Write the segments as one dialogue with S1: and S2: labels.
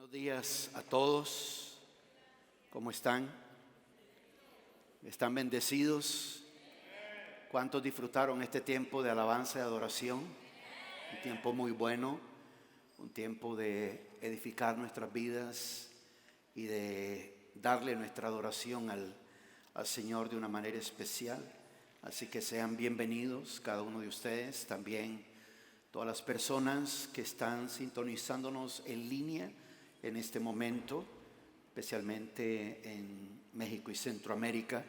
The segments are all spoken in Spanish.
S1: Buenos días a todos. ¿Cómo están? ¿Están bendecidos? ¿Cuántos disfrutaron este tiempo de alabanza y adoración? Un tiempo muy bueno, un tiempo de edificar nuestras vidas y de darle nuestra adoración al Señor de una manera especial. Así que sean bienvenidos cada uno de ustedes, también todas las personas que están sintonizándonos en línea en este momento, especialmente en México y Centroamérica.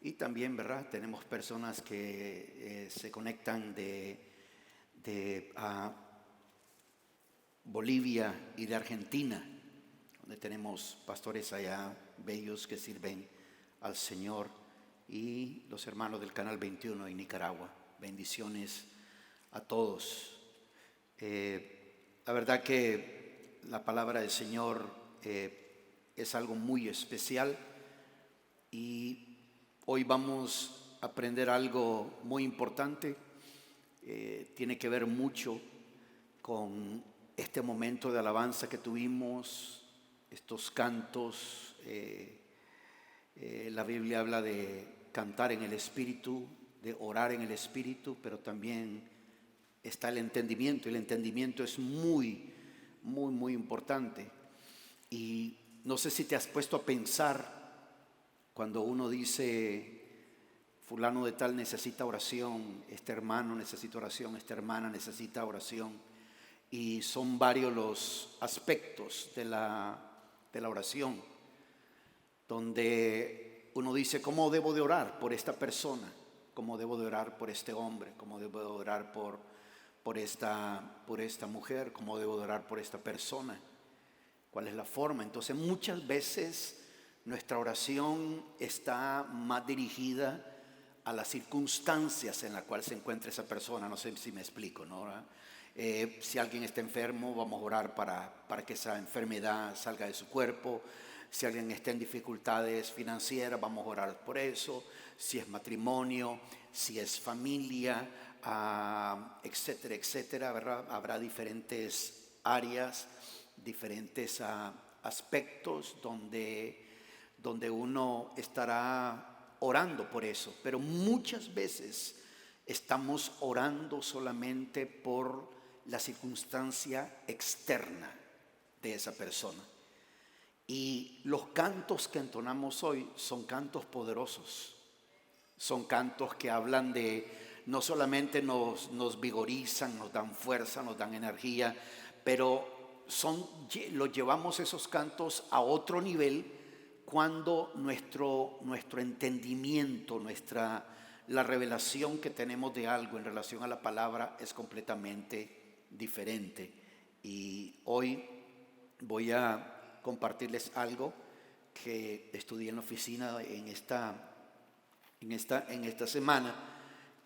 S1: Y también, ¿verdad? Tenemos personas que se conectan de Bolivia y de Argentina, donde tenemos pastores allá bellos que sirven al Señor, y los hermanos del Canal 21 en Nicaragua. Bendiciones a todos. La verdad que la palabra del Señor es algo muy especial, y hoy vamos a aprender algo muy importante. Tiene que ver mucho con este momento de alabanza que tuvimos, estos cantos. La Biblia habla de cantar en el Espíritu, de orar en el Espíritu, pero también está el entendimiento, y el entendimiento es muy importante. Y no sé si te has puesto a pensar cuando uno dice fulano de tal necesita oración, este hermano necesita oración, esta hermana necesita oración, y son varios los aspectos de la oración, donde uno dice: ¿cómo debo de orar por esta persona? ¿Cómo debo de orar por este hombre? ¿Cómo debo de orar por esta mujer? ¿Cómo debo de orar por esta persona? ¿Cuál es la forma? Entonces muchas veces nuestra oración está más dirigida a las circunstancias en las cuales se encuentra esa persona. No sé si me explico, ¿no? Si alguien está enfermo, vamos a orar para que esa enfermedad salga de su cuerpo. Si alguien está en dificultades financieras, vamos a orar por eso. Si es matrimonio, si es familia, etcétera, etcétera, ¿verdad? Habrá diferentes áreas, diferentes aspectos donde uno estará orando por eso. Pero muchas veces estamos orando solamente por la circunstancia externa de esa persona. Y los cantos que entonamos hoy son cantos poderosos. Son cantos que hablan de, no solamente nos vigorizan, nos dan fuerza, nos dan energía, pero los llevamos esos cantos a otro nivel cuando nuestro entendimiento, la revelación que tenemos de algo en relación a la palabra es completamente diferente. Y hoy voy a compartirles algo que estudié en la oficina en esta semana,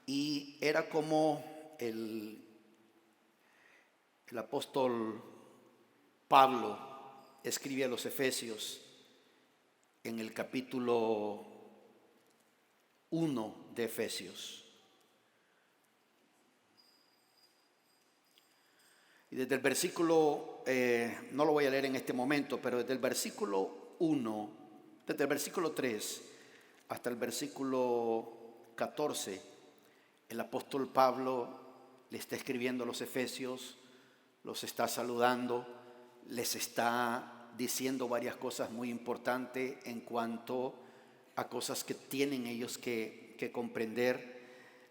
S1: y era como el apóstol Pablo escribe a los Efesios en el capítulo 1 de Efesios. Y desde el versículo, no lo voy a leer en este momento, pero desde el versículo 1, desde el versículo 3 hasta el versículo 14, el apóstol Pablo le está escribiendo a los Efesios, los está saludando, les está diciendo varias cosas muy importantes en cuanto a cosas que tienen ellos que comprender.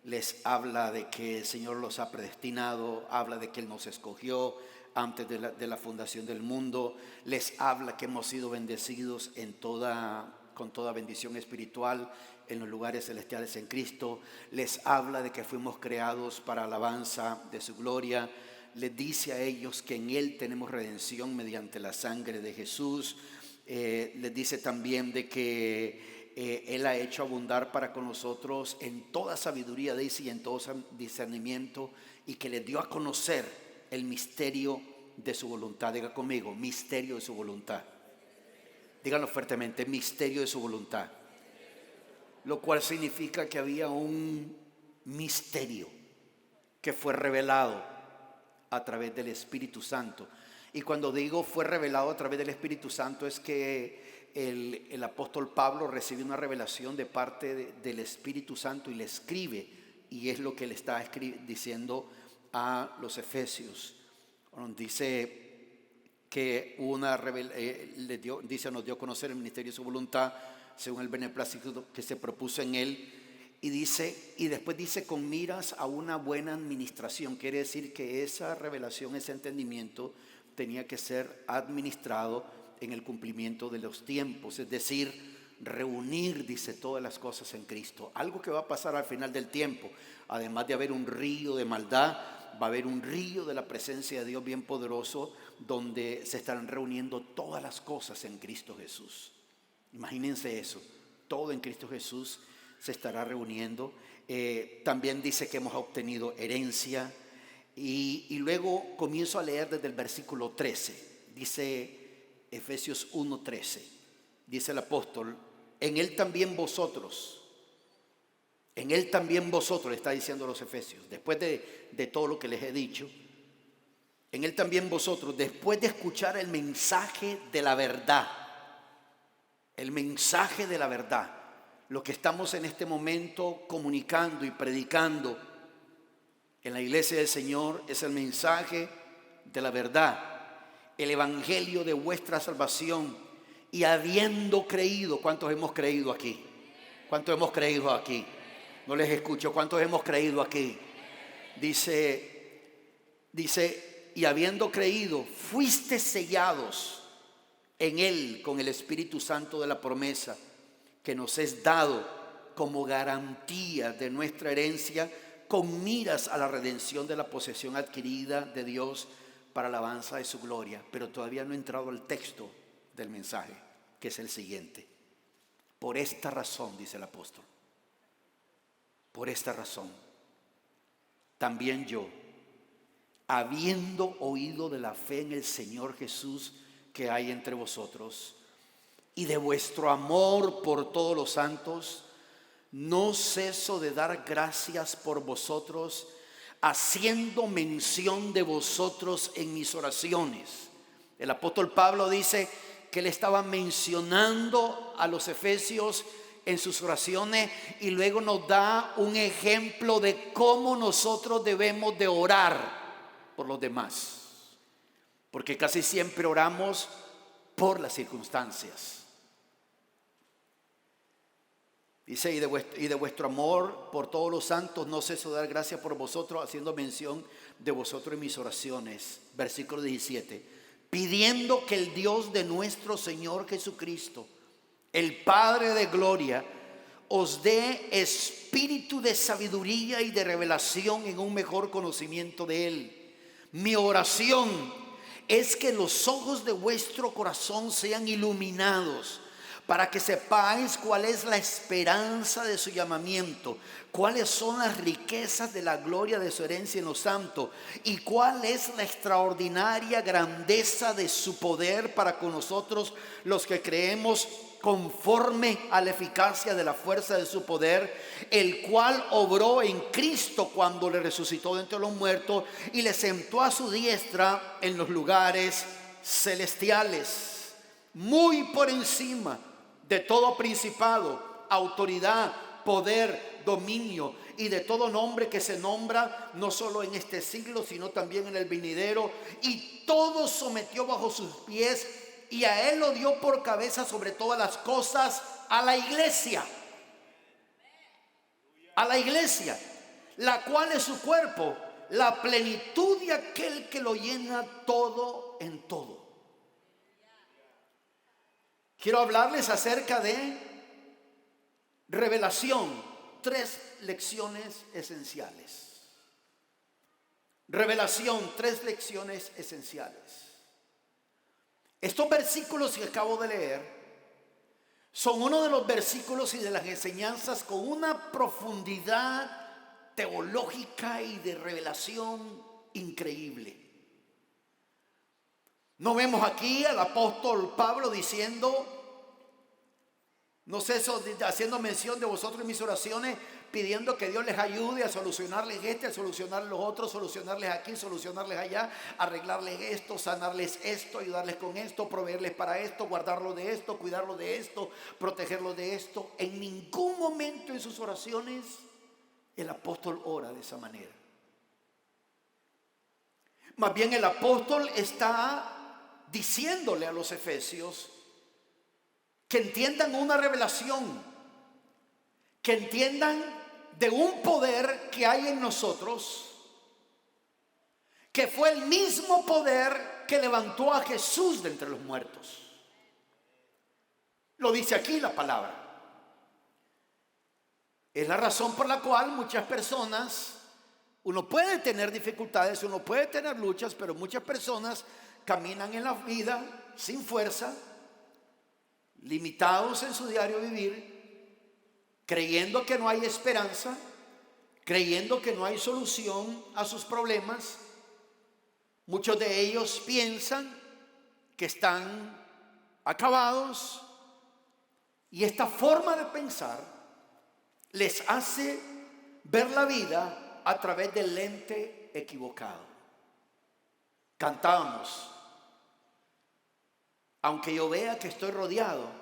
S1: Les habla de que el Señor los ha predestinado, habla de que Él nos escogió antes de la fundación del mundo. Les habla que hemos sido bendecidos con toda bendición espiritual en los lugares celestiales en Cristo. Les habla de que fuimos creados para alabanza de su gloria. Les dice a ellos que en Él tenemos redención mediante la sangre de Jesús. Les dice también de que Él ha hecho abundar para con nosotros en toda sabiduría, dice, y en todo discernimiento, y que les dio a conocer el misterio de su voluntad. Diga conmigo: misterio de su voluntad. Díganlo fuertemente: misterio de su voluntad. Lo cual significa que había un misterio que fue revelado a través del Espíritu Santo, Y cuando digo fue revelado a través del Espíritu Santo, es que el apóstol Pablo recibió una revelación de parte del Espíritu Santo y le escribe, y es lo que le está diciendo a los efesios. Dice que nos dio a conocer el ministerio de su voluntad según el beneplácito que se propuso en él. Y después dice con miras a una buena administración. Quiere decir que esa revelación, ese entendimiento tenía que ser administrado en el cumplimiento de los tiempos, es decir, reunir, dice, todas las cosas en Cristo. Algo que va a pasar al final del tiempo. Además de haber un río de maldad, va a haber un río de la presencia de Dios bien poderoso, donde se estarán reuniendo todas las cosas en Cristo Jesús. Imagínense eso, todo en Cristo Jesús se estará reuniendo. También dice que hemos obtenido herencia. Y luego comienzo a leer desde el versículo 13. Dice Efesios 1:13. Dice el apóstol: en él también vosotros, le está diciendo a los efesios, después de todo lo que les he dicho, en él también vosotros, después de escuchar el mensaje de la verdad, lo que estamos en este momento comunicando y predicando en la iglesia del Señor es el mensaje de la verdad, el evangelio de vuestra salvación. Y habiendo creído, ¿cuántos hemos creído aquí? ¿Cuántos hemos creído aquí? No les escucho, ¿cuántos hemos creído aquí? Dice, y habiendo creído, fuiste sellados en él con el Espíritu Santo de la promesa, que nos es dado como garantía de nuestra herencia, con miras a la redención de la posesión adquirida de Dios para alabanza de su gloria. Pero todavía no he entrado al texto del mensaje, que es el siguiente. Por esta razón, dice el apóstol, por esta razón, también yo, habiendo oído de la fe en el Señor Jesús que hay entre vosotros, y de vuestro amor por todos los santos, no ceso de dar gracias por vosotros, haciendo mención de vosotros en mis oraciones. El apóstol Pablo dice que él estaba mencionando a los efesios en sus oraciones, y luego nos da un ejemplo de cómo nosotros debemos de orar por los demás, porque casi siempre oramos por las circunstancias. Dice, y de vuestro amor por todos los santos no ceso de dar gracias por vosotros, haciendo mención de vosotros en mis oraciones. Versículo 17. Pidiendo que el Dios de nuestro Señor Jesucristo, el Padre de gloria, os dé espíritu de sabiduría y de revelación en un mejor conocimiento de Él. Mi oración es que los ojos de vuestro corazón sean iluminados, para que sepáis cuál es la esperanza de su llamamiento, cuáles son las riquezas de la gloria de su herencia en los santos, y cuál es la extraordinaria grandeza de su poder para con nosotros los que creemos, conforme a la eficacia de la fuerza de su poder, el cual obró en Cristo cuando le resucitó de entre los muertos y le sentó a su diestra en los lugares celestiales, muy por encima de todo principado, autoridad, poder, dominio y de todo nombre que se nombra, no solo en este siglo, sino también en el venidero, y todo sometió bajo sus pies, y a él lo dio por cabeza sobre todas las cosas, a la iglesia, la cual es su cuerpo, la plenitud de aquel que lo llena todo en todo. Quiero hablarles acerca de revelación, 3 lecciones esenciales. Revelación, 3 lecciones esenciales. Estos versículos que acabo de leer son uno de los versículos y de las enseñanzas con una profundidad teológica y de revelación increíble. No vemos aquí al apóstol Pablo diciendo: No ceso haciendo mención de vosotros en mis oraciones, pidiendo que Dios les ayude a solucionarles a solucionar los otros, solucionarles aquí, solucionarles allá, arreglarles esto, sanarles esto, ayudarles con esto, proveerles para esto, guardarlo de esto, cuidarlo de esto, protegerlo de esto. En ningún momento en sus oraciones el apóstol ora de esa manera. Más bien el apóstol está diciéndole a los efesios que entiendan una revelación, que entiendan de un poder que hay en nosotros, que fue el mismo poder que levantó a Jesús de entre los muertos. Lo dice aquí la palabra. Es la razón por la cual muchas personas, uno puede tener dificultades, uno puede tener luchas, pero muchas personas caminan en la vida sin fuerza, limitados en su diario vivir, creyendo que no hay esperanza, creyendo que no hay solución a sus problemas. Muchos de ellos piensan que están acabados, y esta forma de pensar les hace ver la vida a través del lente equivocado. Cantábamos: aunque yo vea que estoy rodeado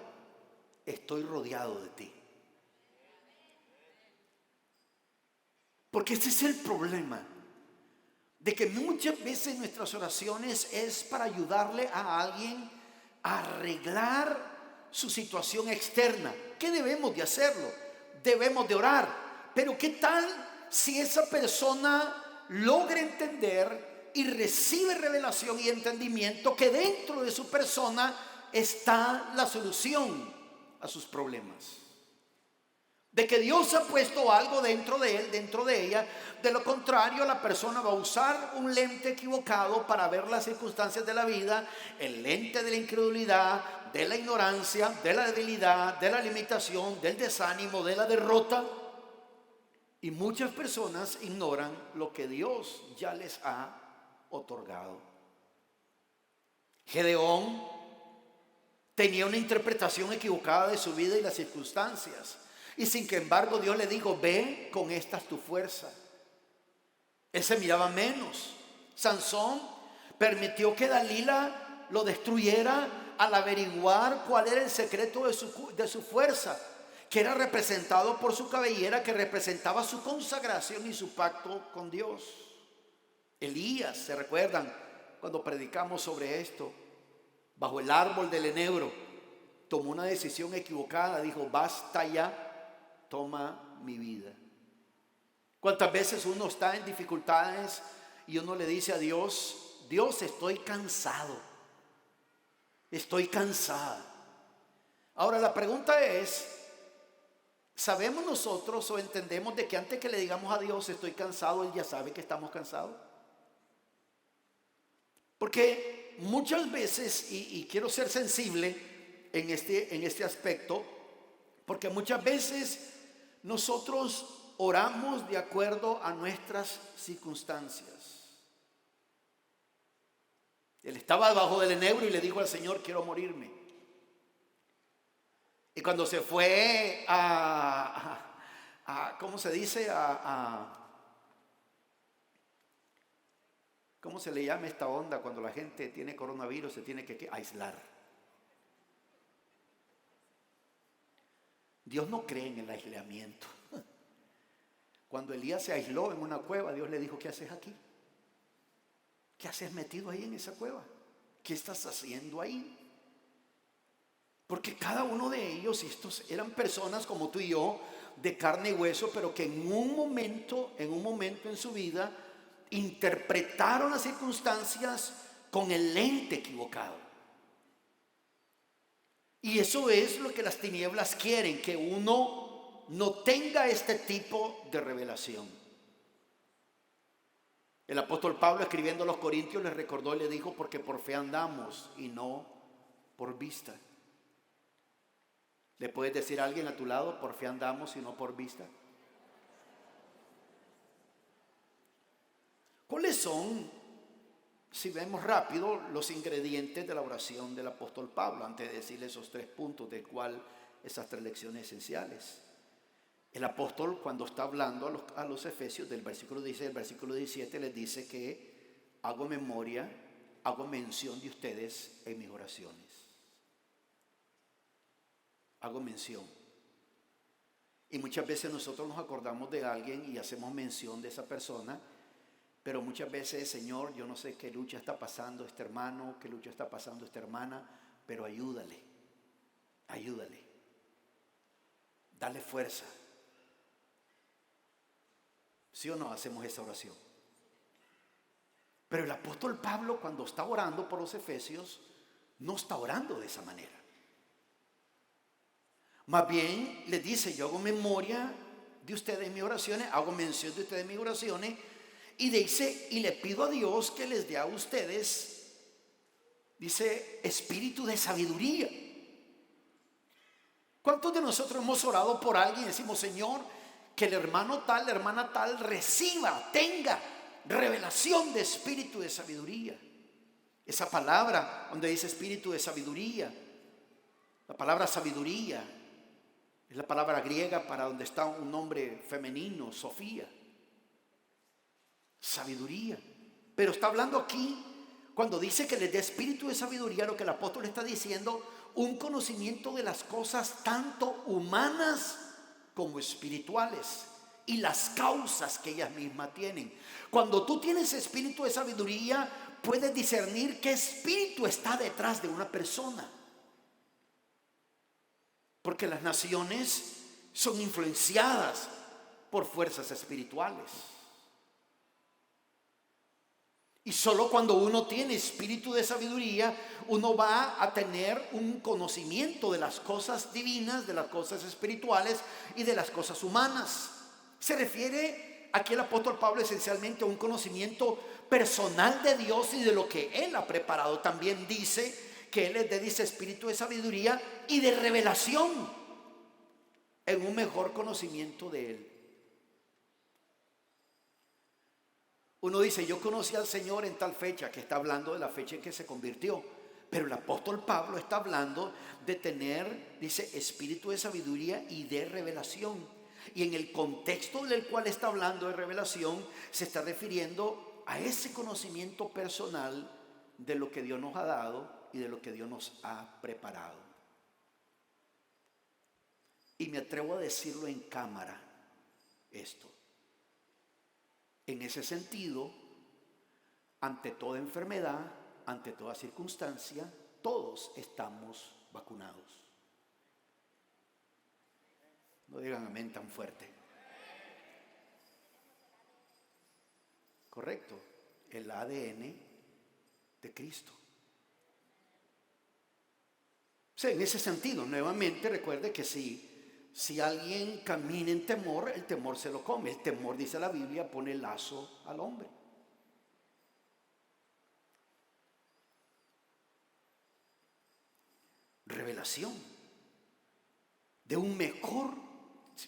S1: de ti. Porque ese es el problema, de que muchas veces nuestras oraciones es para ayudarle a alguien a arreglar su situación externa. ¿Qué debemos de hacerlo? Debemos de orar. Pero ¿qué tal si esa persona logra entender y recibe revelación y entendimiento que dentro de su persona está la solución a sus problemas? De que Dios ha puesto algo dentro de él, dentro de ella. De lo contrario, la persona va a usar un lente equivocado para ver las circunstancias de la vida, el lente de la incredulidad, de la ignorancia, de la debilidad, de la limitación, del desánimo, de la derrota. Y muchas personas ignoran lo que Dios ya les ha otorgado. Gedeón tenía una interpretación equivocada de su vida y las circunstancias, y sin embargo Dios le dijo: ve, con esta es tu fuerza. Él se miraba menos. Sansón permitió que Dalila lo destruyera al averiguar cuál era el secreto de su fuerza, que era representado por su cabellera, que representaba su consagración y su pacto con Dios. Elías, ¿se recuerdan cuando predicamos sobre esto? Bajo el árbol del enebro tomó una decisión equivocada. Dijo: basta ya, toma mi vida. ¿Cuántas veces uno está en dificultades y uno le dice a Dios: Dios, estoy cansado, estoy cansada? Ahora la pregunta es: ¿sabemos nosotros o entendemos de que antes que le digamos a Dios estoy cansado, Él ya sabe que estamos cansados? Porque muchas veces, y quiero ser sensible en este aspecto, porque muchas veces nosotros oramos de acuerdo a nuestras circunstancias. Él estaba debajo del enebro y le dijo al Señor: quiero morirme. Y cuando se fue ¿cómo se dice? ¿Cómo se le llama esta onda cuando la gente tiene coronavirus? Se tiene que aislar. Dios no cree en el aislamiento. Cuando Elías se aisló en una cueva, Dios le dijo: ¿qué haces aquí? ¿Qué haces metido ahí en esa cueva? ¿Qué estás haciendo ahí? Porque cada uno de ellos, estos eran personas como tú y yo, de carne y hueso, pero que en un momento en su vida interpretaron las circunstancias con el lente equivocado. Y eso es lo que las tinieblas quieren, que uno no tenga este tipo de revelación. El apóstol Pablo, escribiendo a los Corintios, les recordó y le dijo: porque por fe andamos y no por vista. ¿Le puedes decir a alguien a tu lado: por fe andamos y no por vista? ¿Cuáles son, si vemos rápido, los ingredientes de la oración del apóstol Pablo? Antes de decirle esos 3 puntos del cual esas 3 lecciones esenciales. El apóstol, cuando está hablando a los efesios, del versículo 16 al versículo 17, les dice que hago memoria, hago mención de ustedes en mis oraciones. Hago mención. Y muchas veces nosotros nos acordamos de alguien y hacemos mención de esa persona, pero muchas veces, Señor, yo no sé qué lucha está pasando este hermano, qué lucha está pasando esta hermana, pero ayúdale, dale fuerza. ¿Sí o no hacemos esa oración? Pero el apóstol Pablo, cuando está orando por los efesios, no está orando de esa manera. Más bien le dice: yo hago memoria de ustedes en mis oraciones, hago mención de ustedes en mis oraciones, y dice, y le pido a Dios que les dé a ustedes, dice, espíritu de sabiduría. ¿Cuántos de nosotros hemos orado por alguien y decimos: Señor, que el hermano tal, la hermana tal tenga revelación de espíritu de sabiduría? Esa palabra donde dice espíritu de sabiduría, la palabra sabiduría es la palabra griega para donde está un nombre femenino, Sofía. Sabiduría. Pero está hablando aquí, cuando dice que les dé espíritu de sabiduría, lo que el apóstol está diciendo, un conocimiento de las cosas tanto humanas como espirituales y las causas que ellas mismas tienen. Cuando tú tienes espíritu de sabiduría, puedes discernir qué espíritu está detrás de una persona. Porque las naciones son influenciadas por fuerzas espirituales. Y solo cuando uno tiene espíritu de sabiduría, uno va a tener un conocimiento de las cosas divinas, de las cosas espirituales y de las cosas humanas. Se refiere aquí el apóstol Pablo esencialmente a un conocimiento personal de Dios y de lo que Él ha preparado. También dice que Él les dice espíritu de sabiduría y de revelación en un mejor conocimiento de Él. Uno dice: yo conocí al Señor en tal fecha, que está hablando de la fecha en que se convirtió. Pero el apóstol Pablo está hablando de tener, dice, espíritu de sabiduría y de revelación. Y en el contexto del cual está hablando de revelación, se está refiriendo a ese conocimiento personal de lo que Dios nos ha dado y de lo que Dios nos ha preparado. Y me atrevo a decirlo en cámara esto. En ese sentido, ante toda enfermedad, ante toda circunstancia, todos estamos vacunados. No digan amén tan fuerte. Correcto, el ADN de Cristo. O sea, en ese sentido, nuevamente recuerde que si alguien camina en temor, el temor se lo come. El temor, dice la Biblia, pone lazo al hombre. Revelación de un mejor.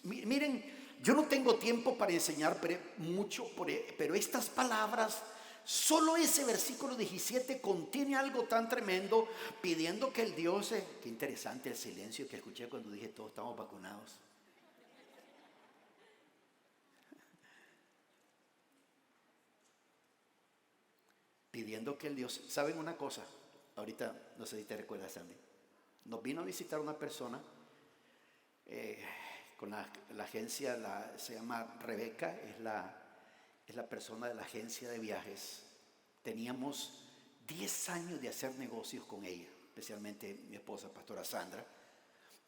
S1: Miren, yo no tengo tiempo para enseñar mucho, pero estas palabras, solo ese versículo 17 contiene algo tan tremendo, pidiendo que el Dios, qué interesante el silencio que escuché cuando dije todos estamos vacunados. Pidiendo que el Dios, ¿saben una cosa? Ahorita no sé si te recuerdas, Sandy. Nos vino a visitar una persona con la agencia, se llama Rebeca, es la persona de la agencia de viajes. Teníamos 10 años de hacer negocios con ella, especialmente mi esposa, pastora Sandra,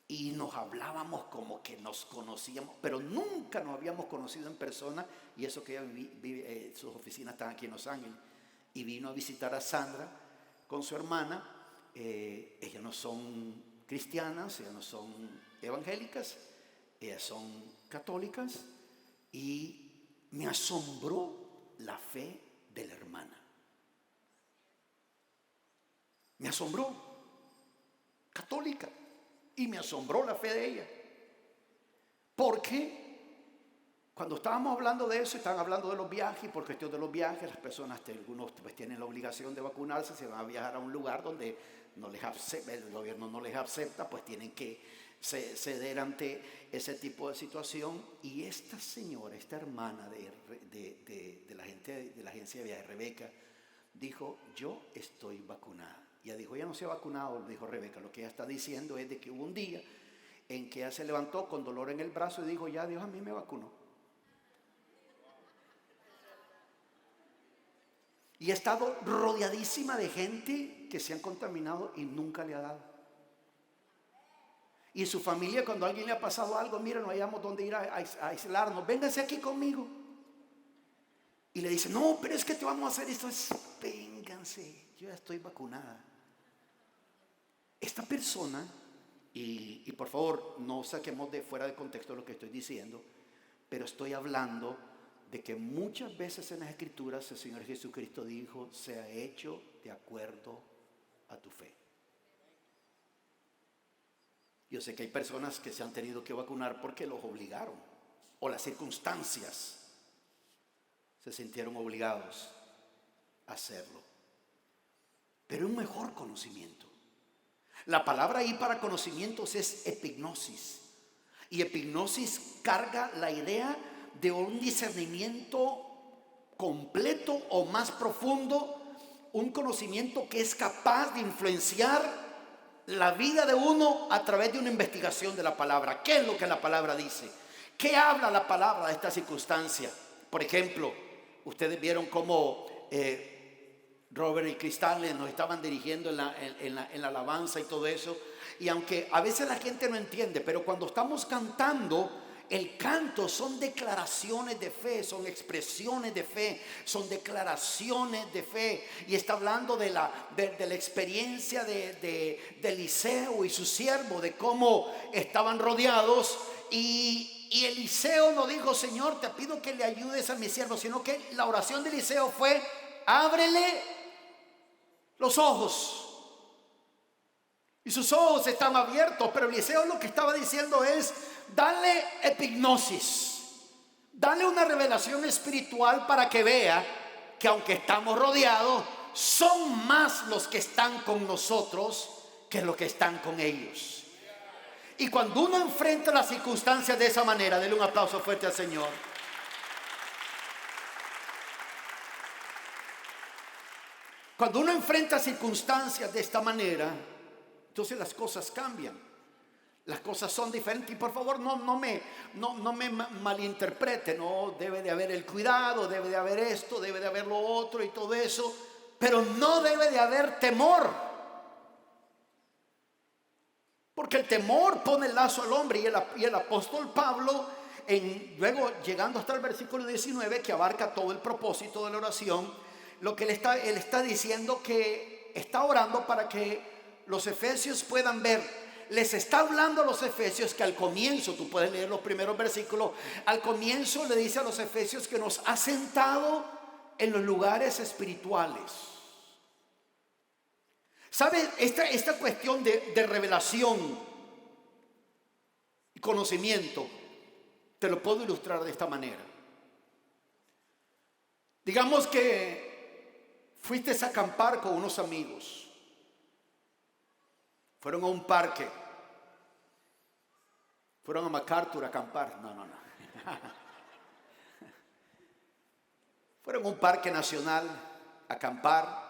S1: y nos hablábamos como que nos conocíamos, pero nunca nos habíamos conocido en persona, y eso que ella sus oficinas están aquí en Los Ángeles, y vino a visitar a Sandra con su hermana. Ellas no son cristianas, ellas no son evangélicas, ellas son católicas, y me asombró la fe de la hermana. Me asombró, católica, y me asombró la fe de ella, porque cuando estábamos hablando de eso, estaban hablando de los viajes, y por cuestión de los viajes, las personas, algunos pues tienen la obligación de vacunarse, se van a viajar a un lugar donde no les acepta, el gobierno no les acepta, pues tienen que ceder ante ese tipo de situación. Y esta señora, esta hermana de la agencia de viajes, Rebeca, dijo: yo estoy vacunada. Ella dijo: ella no se ha vacunado, dijo Rebeca. Lo que ella está diciendo es de que hubo un día en que ella se levantó con dolor en el brazo y dijo: ya Dios a mí me vacunó. Y ha estado rodeadísima de gente que se han contaminado y nunca le ha dado. Y su familia, cuando a alguien le ha pasado algo: mira, no hayamos dónde ir a aislarnos, vénganse aquí conmigo. Y le dice: no, pero es que te vamos a hacer esto. Vénganse, yo ya estoy vacunada. Esta persona, y por favor no saquemos de fuera de contexto lo que estoy diciendo, pero estoy hablando de que muchas veces en las Escrituras el Señor Jesucristo dijo: sea hecho de acuerdo a tu fe. Yo sé que hay personas que se han tenido que vacunar porque los obligaron, o las circunstancias se sintieron obligados a hacerlo. Pero un mejor conocimiento. La palabra ahí para conocimientos es epignosis. Y epignosis carga la idea de un discernimiento completo o más profundo, un conocimiento que es capaz de influenciar la vida de uno a través de una investigación de la palabra. ¿Qué es lo que la palabra dice? ¿Qué habla la palabra de esta circunstancia? Por ejemplo, ustedes vieron cómo Robert y Cristal nos estaban dirigiendo en la alabanza y todo eso. Y aunque a veces la gente no entiende, pero cuando estamos cantando, el canto son declaraciones de fe, son expresiones de fe, son declaraciones de fe. Y está hablando de la experiencia de Eliseo y su siervo, de cómo estaban rodeados. Y Eliseo no dijo: Señor, te pido que le ayudes a mi siervo, sino que la oración de Eliseo fue: ábrele los ojos. Y sus ojos estaban abiertos, pero Eliseo lo que estaba diciendo es: dale epignosis, dale una revelación espiritual para que vea que aunque estamos rodeados, son más los que están con nosotros que los que están con ellos. Y cuando uno enfrenta las circunstancias de esa manera, denle un aplauso fuerte al Señor. Cuando uno enfrenta circunstancias de esta manera, entonces las cosas cambian. Las cosas son diferentes. Y por favor no me malinterprete. No debe de haber el cuidado, debe de haber esto, debe de haber lo otro y todo eso. Pero no debe de haber temor. Porque el temor pone el lazo al hombre. Y el apóstol Pablo, luego llegando hasta el versículo 19, que abarca todo el propósito de la oración, lo que él está diciendo, que está orando para que los efesios puedan ver. Les está hablando a los efesios que al comienzo, tú puedes leer los primeros versículos, al comienzo le dice a los efesios que nos ha sentado en los lugares espirituales. ¿Sabes? Esta cuestión de revelación y conocimiento te lo puedo ilustrar de esta manera. Digamos que fuiste a acampar con unos amigos. Fueron a un parque. Fueron a MacArthur a acampar. No. Fueron a un parque nacional a acampar.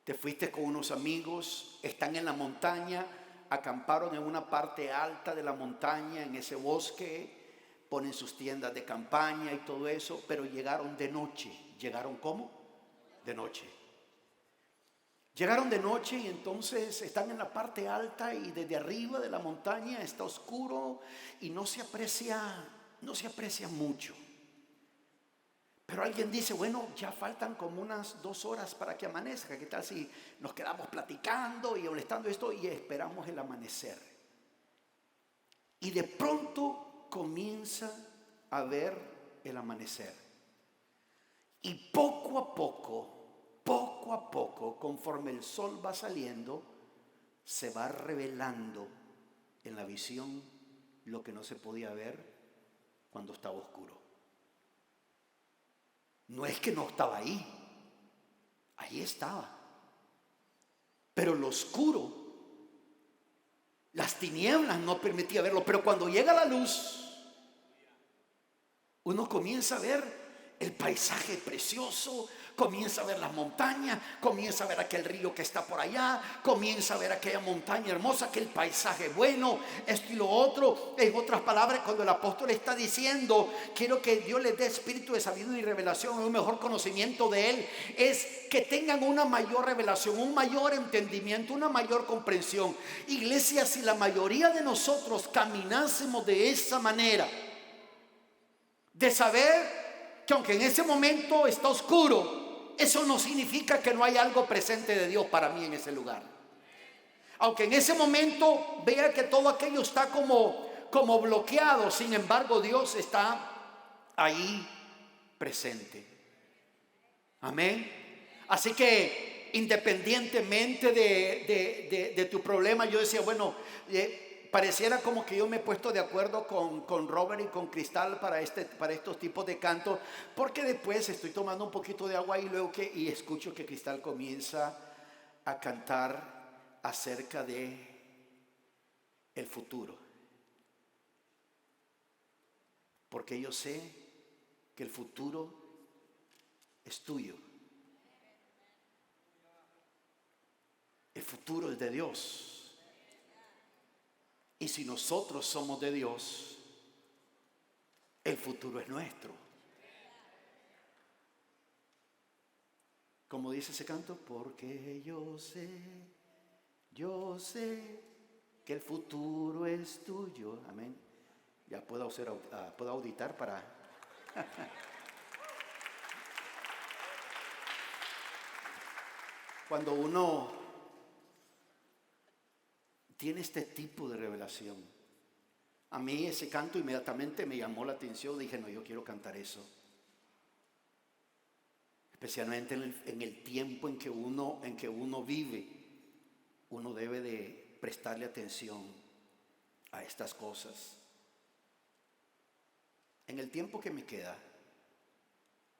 S1: Te fuiste con unos amigos. Están en la montaña. Acamparon en una parte alta de la montaña, en ese bosque. Ponen sus tiendas de campaña y todo eso. Pero llegaron de noche. ¿Llegaron cómo? De noche. Llegaron de noche y entonces están en la parte alta y desde arriba de la montaña está oscuro y no se aprecia mucho. Pero alguien dice: bueno, ya faltan como unas 2 horas para que amanezca. ¿Qué tal si nos quedamos platicando y molestando esto y esperamos el amanecer? Y de pronto comienza a ver el amanecer. Y poco a poco, conforme el sol va saliendo, se va revelando en la visión lo que no se podía ver cuando estaba oscuro. No es que no estaba ahí estaba. Pero lo oscuro Las tinieblas no permitían verlo, pero cuando llega la luz, uno comienza a ver el paisaje precioso, comienza a ver las montañas, comienza a ver aquel río que está por allá, comienza a ver aquella montaña hermosa, aquel paisaje bueno, esto y lo otro. En otras palabras, cuando el apóstol está diciendo, quiero que Dios les dé espíritu de sabiduría y revelación, un mejor conocimiento de Él, es que tengan una mayor revelación, un mayor entendimiento, una mayor comprensión. Iglesia, si la mayoría de nosotros caminásemos de esa manera, de saber que aunque en ese momento está oscuro, eso no significa que no hay algo presente de Dios para mí en ese lugar. Aunque en ese momento vea que todo aquello está como bloqueado, sin embargo Dios está ahí presente. Amén. Así que independientemente de tu problema, yo decía, bueno, pareciera como que yo me he puesto de acuerdo con Robert y con Cristal para estos tipos de cantos, porque después estoy tomando un poquito de agua y luego y escucho que Cristal comienza a cantar acerca de el futuro, porque yo sé que el futuro es tuyo, el futuro es de Dios. Y si nosotros somos de Dios, el futuro es nuestro. Como dice ese canto, porque yo sé que el futuro es tuyo. Amén. Ya puedo auditar para... Cuando uno tiene este tipo de revelación, a mí ese canto inmediatamente me llamó la atención. Dije, no, yo quiero cantar eso. Especialmente en el tiempo en que uno vive, uno debe de prestarle atención a estas cosas. En el tiempo que me queda,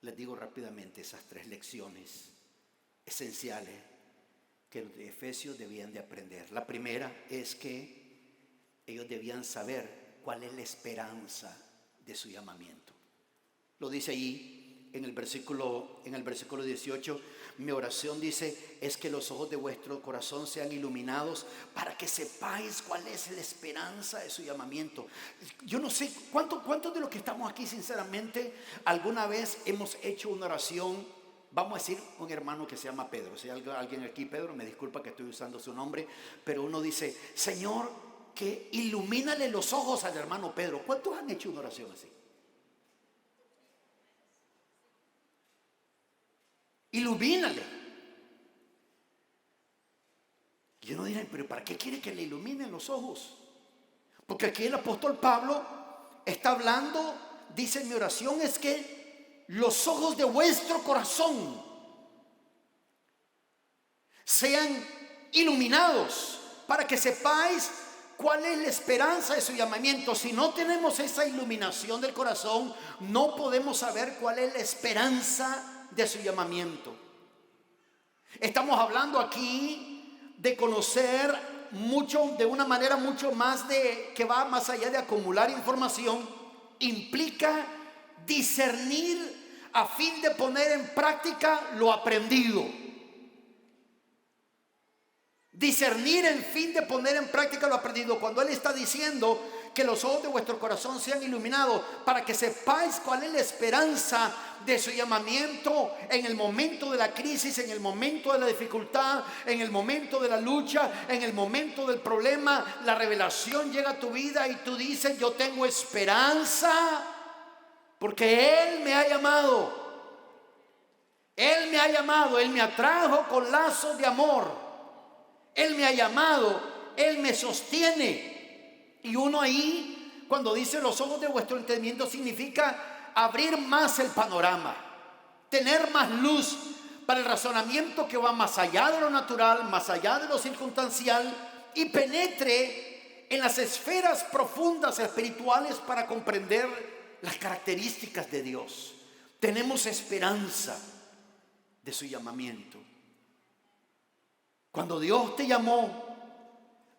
S1: les digo rápidamente esas 3 lecciones esenciales que los de Efesios debían de aprender. La primera es que ellos debían saber cuál es la esperanza de su llamamiento. Lo dice ahí en el versículo 18. Mi oración dice, es que los ojos de vuestro corazón sean iluminados para que sepáis cuál es la esperanza de su llamamiento. Yo no sé cuántos de los que estamos aquí sinceramente alguna vez hemos hecho una oración. Vamos a decir un hermano que se llama Pedro. Si hay alguien aquí, Pedro, me disculpa que estoy usando su nombre, pero uno dice, Señor, que ilumínale los ojos al hermano Pedro. ¿Cuántos han hecho una oración así? Ilumínale. Y uno dirá, pero ¿para qué quiere que le iluminen los ojos? Porque aquí el apóstol Pablo está hablando, dice, mi oración es que los ojos de vuestro corazón sean iluminados para que sepáis cuál es la esperanza de su llamamiento. Si no tenemos esa iluminación del corazón, no podemos saber cuál es la esperanza de su llamamiento. Estamos hablando aquí de conocer mucho, de una manera mucho más que va más allá de acumular información. Implica discernir a fin de poner en práctica lo aprendido. Discernir en fin de poner en práctica lo aprendido. Cuando Él está diciendo que los ojos de vuestro corazón sean iluminados para que sepáis cuál es la esperanza de su llamamiento en el momento de la crisis, en el momento de la dificultad, en el momento de la lucha, en el momento del problema, la revelación llega a tu vida y tú dices, yo tengo esperanza porque Él me ha llamado. Él me ha llamado, Él me atrajo con lazos de amor. Él me ha llamado, Él me sostiene. Y uno ahí, cuando dice los ojos de vuestro entendimiento, significa abrir más el panorama, tener más luz para el razonamiento que va más allá de lo natural, más allá de lo circunstancial, y penetre en las esferas profundas espirituales para comprender las características de Dios. Tenemos esperanza de su llamamiento. Cuando Dios te llamó,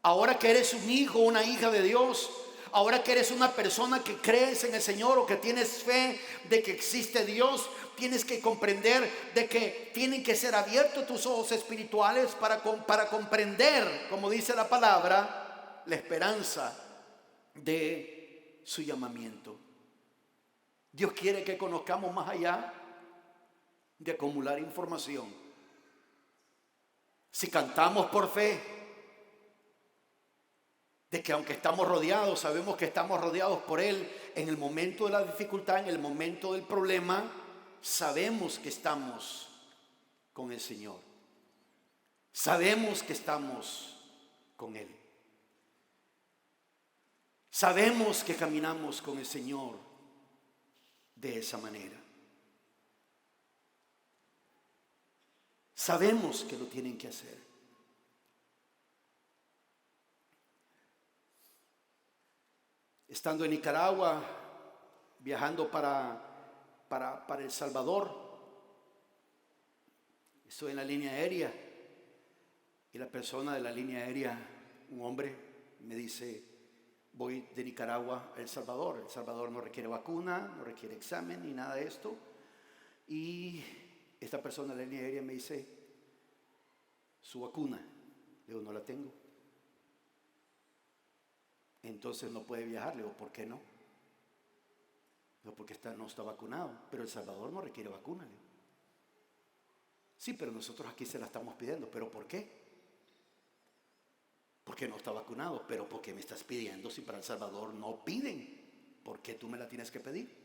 S1: Ahora que eres un hijo, una hija de Dios, ahora que eres una persona que crees en el Señor o que tienes fe de que existe Dios, tienes que comprender de que tienen que ser abiertos tus ojos espirituales para comprender, como dice la palabra, la esperanza de su llamamiento. Dios quiere que conozcamos más allá de acumular información. Si cantamos por fe, de que aunque estamos rodeados, sabemos que estamos rodeados por Él, en el momento de la dificultad, en el momento del problema, sabemos que estamos con el Señor. Sabemos que estamos con Él. Sabemos que caminamos con el Señor de esa manera. Sabemos que lo tienen que hacer. Estando en Nicaragua, viajando para El Salvador, estoy en la línea aérea y la persona de la línea aérea, un hombre, me dice: voy de Nicaragua a El Salvador. El Salvador no requiere vacuna, no requiere examen ni nada de esto. Y esta persona de la línea aérea me dice: su vacuna. Le digo: no la tengo. Entonces no puede viajar. Le digo: ¿por qué no? No, porque no está vacunado. Pero El Salvador no requiere vacuna. Le digo: sí, pero nosotros aquí se la estamos pidiendo. ¿Pero por qué? Porque no está vacunado. ¿Pero por qué me estás pidiendo si para El Salvador no piden? ¿Por qué tú me la tienes que pedir?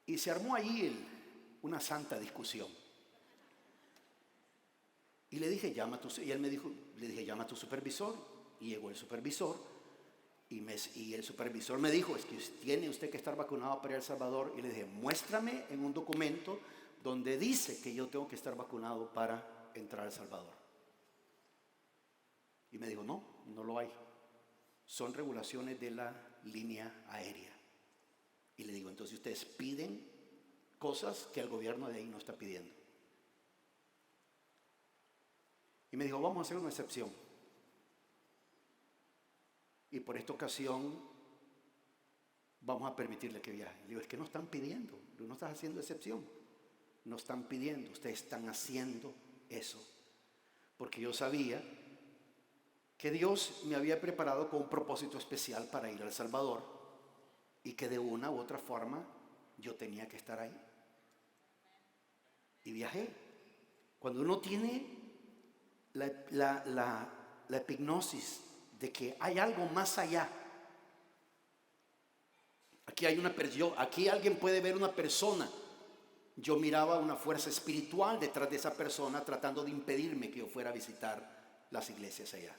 S1: Y se armó ahí una santa discusión. Y le dije: llama a tu, y él me dijo, le dije: llama a tu supervisor. Y llegó el supervisor y el supervisor me dijo: es que tiene usted que estar vacunado para ir a El Salvador. Y le dije: muéstrame en un documento donde dice que yo tengo que estar vacunado para entrar a El Salvador. Y me dijo: no, no lo hay. Son regulaciones de la línea aérea. Y le digo: entonces ustedes piden cosas que el gobierno de ahí no está pidiendo. Y me dijo: vamos a hacer una excepción. Y por esta ocasión vamos a permitirle que viaje. Le digo: es que no están pidiendo, no estás haciendo excepción. No están pidiendo, ustedes están haciendo eso. Porque yo sabía que Dios me había preparado con un propósito especial para ir a El Salvador y que de una u otra forma yo tenía que estar ahí. Y viajé. Cuando uno tiene la epignosis de que hay algo más allá. Aquí alguien puede ver una persona. Yo miraba una fuerza espiritual detrás de esa persona tratando de impedirme que yo fuera a visitar las iglesias allá.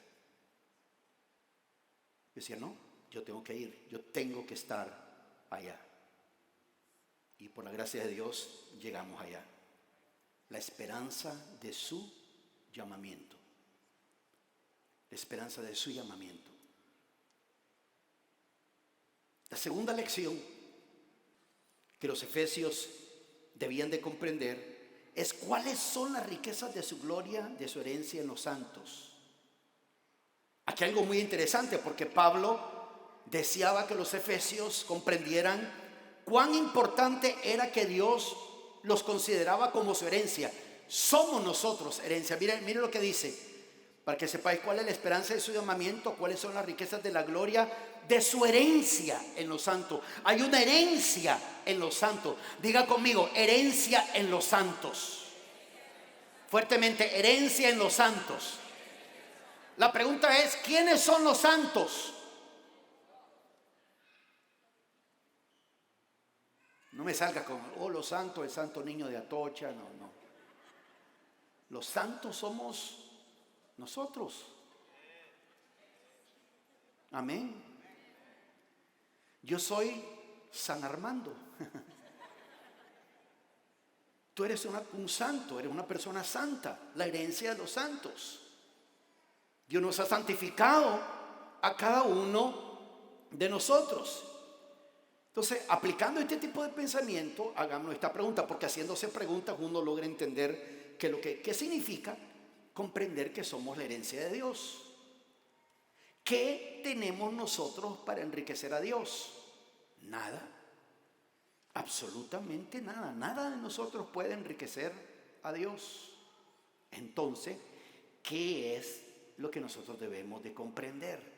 S1: Yo decía: no, yo tengo que ir, yo tengo que estar allá. Y por la gracia de Dios llegamos allá. La esperanza de su llamamiento. La esperanza de su llamamiento. La segunda lección que los efesios debían de comprender es cuáles son las riquezas de su gloria, de su herencia en los santos. Aquí hay algo muy interesante, porque Pablo deseaba que los efesios comprendieran cuán importante era que Dios los consideraba como su herencia. Somos nosotros herencia. Miren lo que dice: para que sepáis cuál es la esperanza de su llamamiento, cuáles son las riquezas de la gloria de su herencia en los santos. Hay una herencia en los santos. Diga conmigo: herencia en los santos. Fuertemente: herencia en los santos. La pregunta es: ¿quiénes son los santos? No me salga con: oh, los santos, el santo niño de Atocha. No. Los santos somos nosotros. Amén. Yo soy San Armando. Tú eres un santo, eres una persona santa, la herencia de los santos. Dios nos ha santificado a cada uno de nosotros. Entonces, aplicando este tipo de pensamiento, hagamos esta pregunta, porque haciéndose preguntas uno logra entender qué significa comprender que somos la herencia de Dios. ¿Qué tenemos nosotros para enriquecer a Dios? Nada, absolutamente nada. Nada de nosotros puede enriquecer a Dios. Entonces, ¿qué es lo que nosotros debemos de comprender?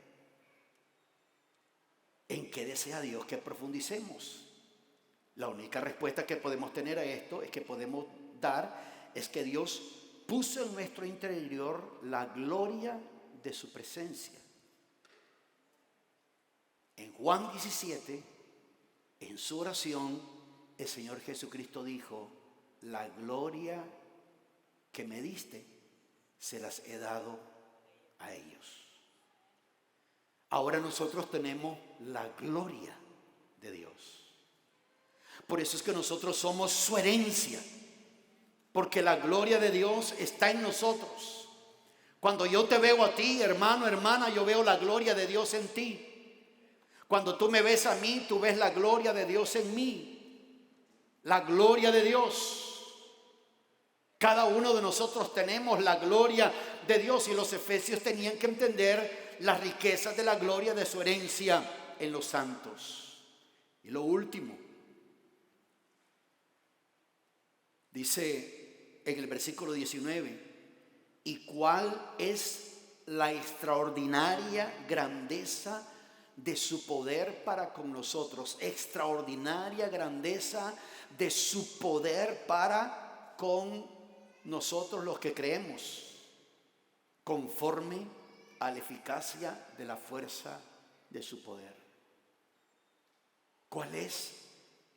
S1: ¿En qué desea Dios que profundicemos? La única respuesta que podemos tener a esto es que podemos dar es que Dios puso en nuestro interior la gloria de su presencia. En Juan 17, en su oración, el Señor Jesucristo dijo: la gloria que me diste, se las he dado a ellos. Ahora nosotros tenemos la gloria de Dios. Por eso es que nosotros somos su herencia, porque la gloria de Dios está en nosotros. Cuando yo te veo a ti, hermano, hermana, yo veo la gloria de Dios en ti. Cuando tú me ves a mí, tú ves la gloria de Dios en mí. La gloria de Dios. Cada uno de nosotros tenemos la gloria de Dios, y los efesios tenían que entender las riquezas de la gloria de su herencia en los santos. Y lo último, dice en el versículo 19: ¿y cuál es la extraordinaria grandeza de su poder para con nosotros? Extraordinaria grandeza de su poder para con nosotros los que creemos, conforme a la eficacia de la fuerza de su poder. ¿Cuál es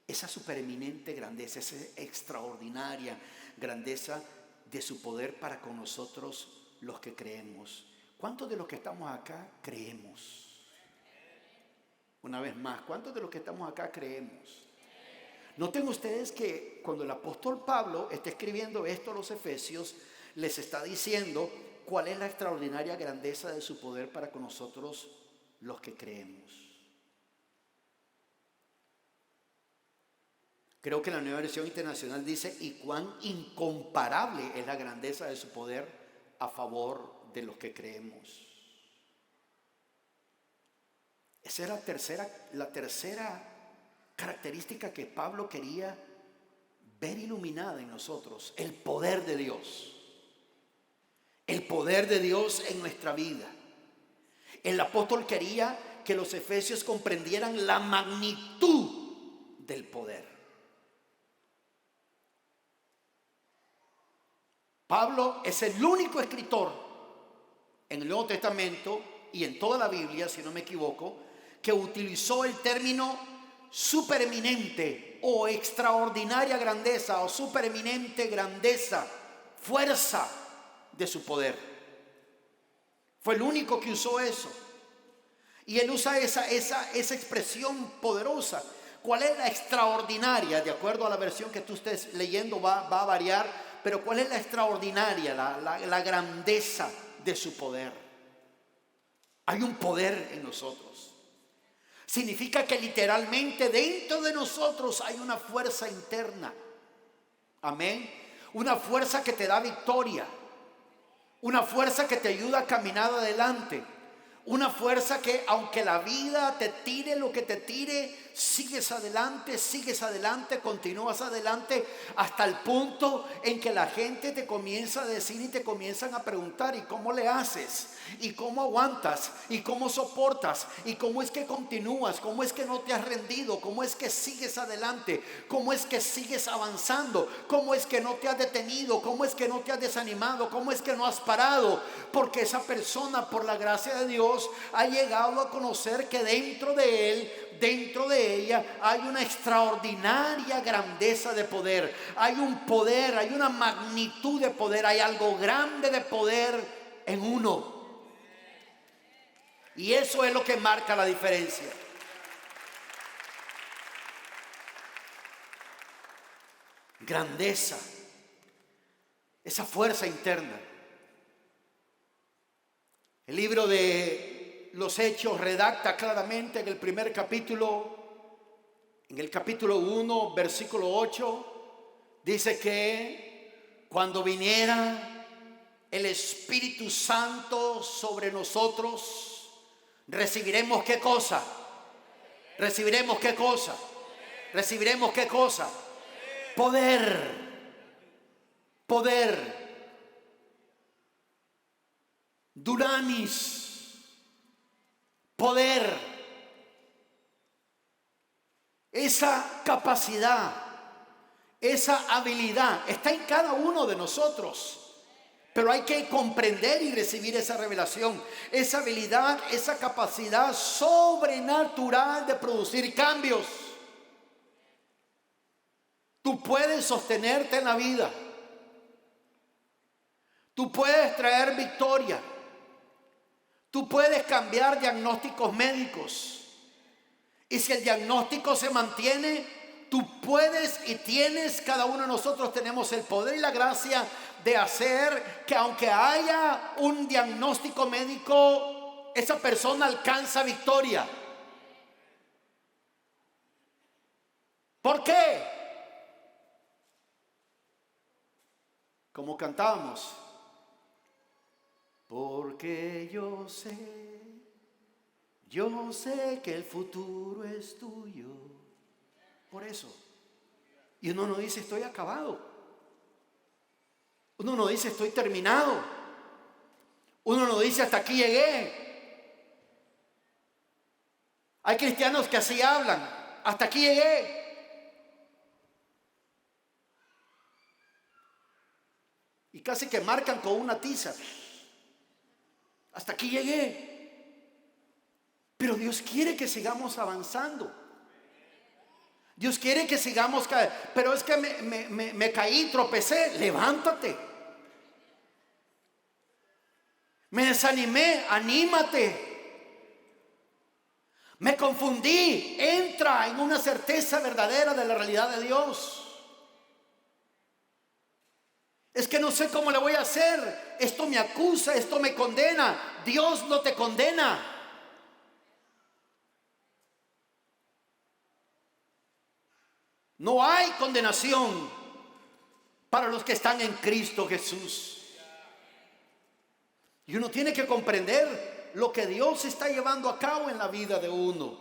S1: esa supereminente grandeza, esa extraordinaria grandeza de su poder para con nosotros los que creemos? ¿Cuántos de los que estamos acá creemos? Una vez más, ¿cuántos de los que estamos acá creemos? Noten ustedes que cuando el apóstol Pablo está escribiendo esto a los efesios, les está diciendo cuál es la extraordinaria grandeza de su poder para con nosotros los que creemos. Creo que la Nueva Versión Internacional dice: y cuán incomparable es la grandeza de su poder a favor de los que creemos. Esa es la tercera característica que Pablo quería ver iluminada en nosotros: el poder de Dios. El poder de Dios en nuestra vida. El apóstol quería que los efesios comprendieran la magnitud del poder. Pablo es el único escritor en el Nuevo Testamento y en toda la Biblia, si no me equivoco, que utilizó el término supereminente o extraordinaria grandeza o supereminente grandeza, fuerza de su poder. Fue el único que usó eso. Y él usa esa expresión poderosa. ¿Cuál es la extraordinaria? De acuerdo a la versión que tú estés leyendo va a variar, pero ¿cuál es la extraordinaria, la grandeza de su poder? Hay un poder en nosotros. Significa que literalmente dentro de nosotros hay una fuerza interna. Amén. Una fuerza que te da victoria. Una fuerza que te ayuda a caminar adelante. Una fuerza que aunque la vida te tire lo que te tire, sigues adelante, continúas adelante hasta el punto en que la gente te comienza a decir y te comienzan a preguntar: ¿y cómo le haces? ¿Y cómo aguantas? ¿Y cómo soportas? ¿Y cómo es que continúas? ¿Cómo es que no te has rendido? ¿Cómo es que sigues adelante? ¿Cómo es que sigues avanzando? ¿Cómo es que no te has detenido? ¿Cómo es que no te has desanimado? ¿Cómo es que no has parado? Porque esa persona, por la gracia de Dios, ha llegado a conocer que dentro de él, dentro de ella, hay una extraordinaria grandeza de poder. Hay un poder, hay una magnitud de poder, hay algo grande de poder en uno. Y eso es lo que marca la diferencia. Grandeza, esa fuerza interna. El libro de los Hechos redacta claramente en el primer capítulo, en el capítulo 1, versículo 8, dice que cuando viniera el Espíritu Santo sobre nosotros, Recibiremos ¿qué cosa? Recibiremos ¿qué cosa? Recibiremos ¿qué cosa? Poder. Poder. Dunamis. Poder. Esa capacidad, esa habilidad está en cada uno de nosotros. Pero hay que comprender y recibir esa revelación, esa habilidad, esa capacidad sobrenatural de producir cambios. Tú puedes sostenerte en la vida. Tú puedes traer victoria. Tú puedes cambiar diagnósticos médicos. Y si el diagnóstico se mantiene, tú puedes y tienes, cada uno de nosotros tenemos el poder y la gracia de hacer que aunque haya un diagnóstico médico, esa persona alcanza victoria. ¿Por qué? Como cantábamos, porque yo sé que el futuro es tuyo. Por eso. Y uno no dice estoy acabado. Uno no dice estoy terminado. Uno no dice hasta aquí llegué. Hay cristianos que así hablan. Hasta aquí llegué. Y casi que marcan con una tiza. Hasta aquí llegué. Pero Dios quiere que sigamos avanzando. Dios quiere que sigamos. Pero es que me caí, tropecé. Levántate. Me desanimé, anímate. Me confundí, entra en una certeza verdadera de la realidad de Dios. Es que no sé cómo le voy a hacer. Esto me acusa, esto me condena. Dios no te condena. No hay condenación para los que están en Cristo Jesús. Y uno tiene que comprender lo que Dios está llevando a cabo en la vida de uno.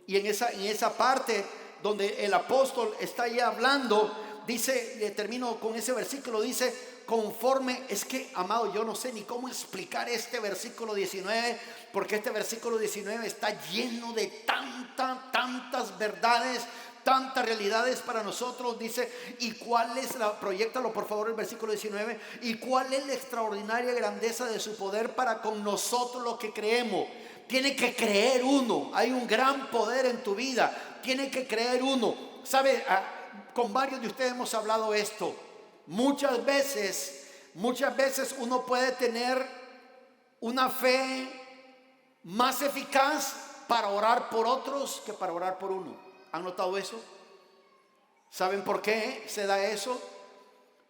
S1: Y en esa parte donde el apóstol está ya hablando, dice, termino con ese versículo, dice, conforme, es que, amado, yo no sé ni cómo explicar este versículo 19, porque este versículo 19 está lleno de tantas verdades, tantas realidades para nosotros. Dice, ¿y cuál es proyéctalo por favor el versículo 19? ¿Y cuál es la extraordinaria grandeza de su poder para con nosotros los que creemos? Tiene que creer uno. Hay un gran poder en tu vida. Tiene que creer uno. ¿Sabe? Con varios de ustedes hemos hablado esto. Muchas veces uno puede tener una fe más eficaz para orar por otros que para orar por uno. ¿Han notado eso? ¿Saben por qué se da eso?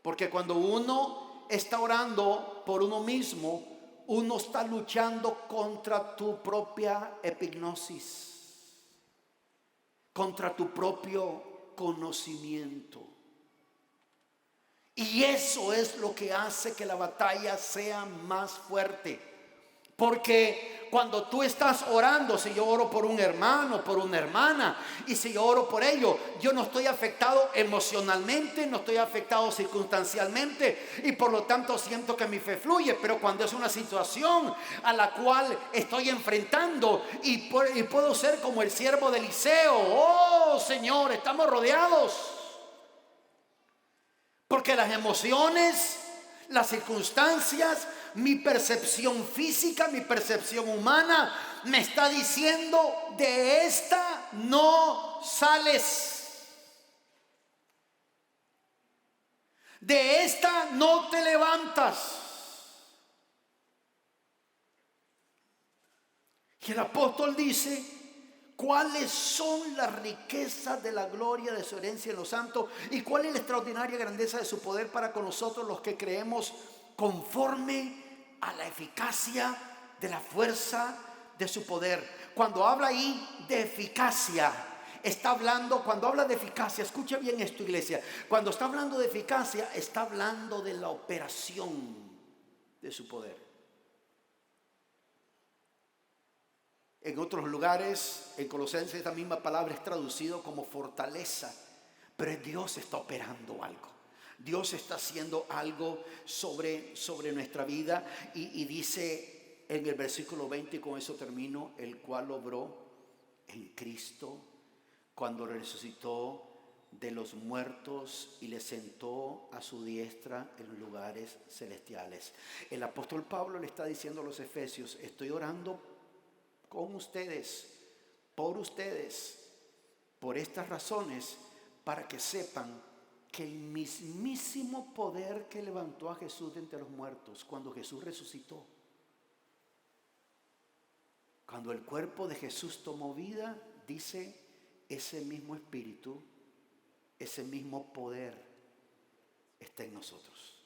S1: Porque cuando uno está orando por uno mismo, uno está luchando contra tu propia epignosis, contra tu propio conocimiento. Y eso es lo que hace que la batalla sea más fuerte. Porque cuando tú estás orando, si yo oro por un hermano, por una hermana, y si yo oro por ello, yo no estoy afectado emocionalmente, no estoy afectado circunstancialmente, y por lo tanto siento que mi fe fluye. Pero cuando es una situación a la cual estoy enfrentando, y puedo ser como el siervo de Eliseo, oh Señor, estamos rodeados. Porque las emociones, las circunstancias, mi percepción física, mi percepción humana me está diciendo, de esta no sales. De esta no te levantas. Y el apóstol dice, ¿cuáles son las riquezas de la gloria de su herencia en los santos? ¿Y cuál es la extraordinaria grandeza de su poder para con nosotros los que creemos, conforme a la eficacia de la fuerza de su poder? Cuando habla ahí de eficacia, está hablando, cuando habla de eficacia, escucha bien esto, iglesia, cuando está hablando de eficacia, está hablando de la operación de su poder. En otros lugares, en Colosenses, esta misma palabra es traducido como fortaleza. Pero Dios está operando algo. Dios está haciendo algo sobre nuestra vida. Y dice en el versículo 20, y con eso termino, el cual obró en Cristo cuando resucitó de los muertos y le sentó a su diestra en los lugares celestiales. El apóstol Pablo le está diciendo a los efesios: estoy orando con ustedes, por estas razones, para que sepan que el mismísimo poder que levantó a Jesús de entre los muertos, cuando Jesús resucitó, cuando el cuerpo de Jesús tomó vida, dice, ese mismo espíritu, ese mismo poder está en nosotros.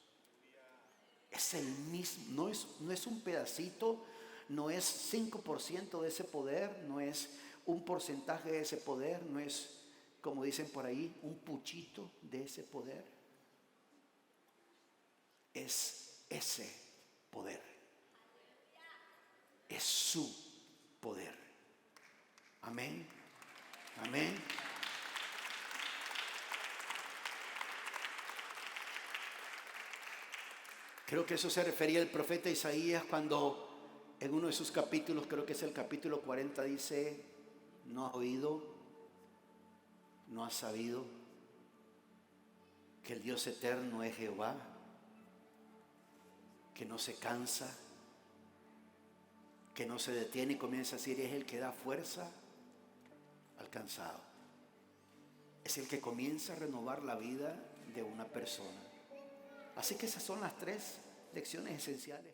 S1: Es el mismo, no es un pedacito, no es 5% de ese poder, no es un porcentaje de ese poder, no es, como dicen por ahí, un puchito de ese poder. Es ese poder. Es su poder. Amén. Amén. Creo que eso se refería el profeta Isaías cuando en uno de sus capítulos, creo que es el capítulo 40, dice: no has oído, no has sabido que el Dios eterno es Jehová, que no se cansa, que no se detiene, y comienza a decir: es el que da fuerza al cansado. Es el que comienza a renovar la vida de una persona. Así que esas son las 3 lecciones esenciales.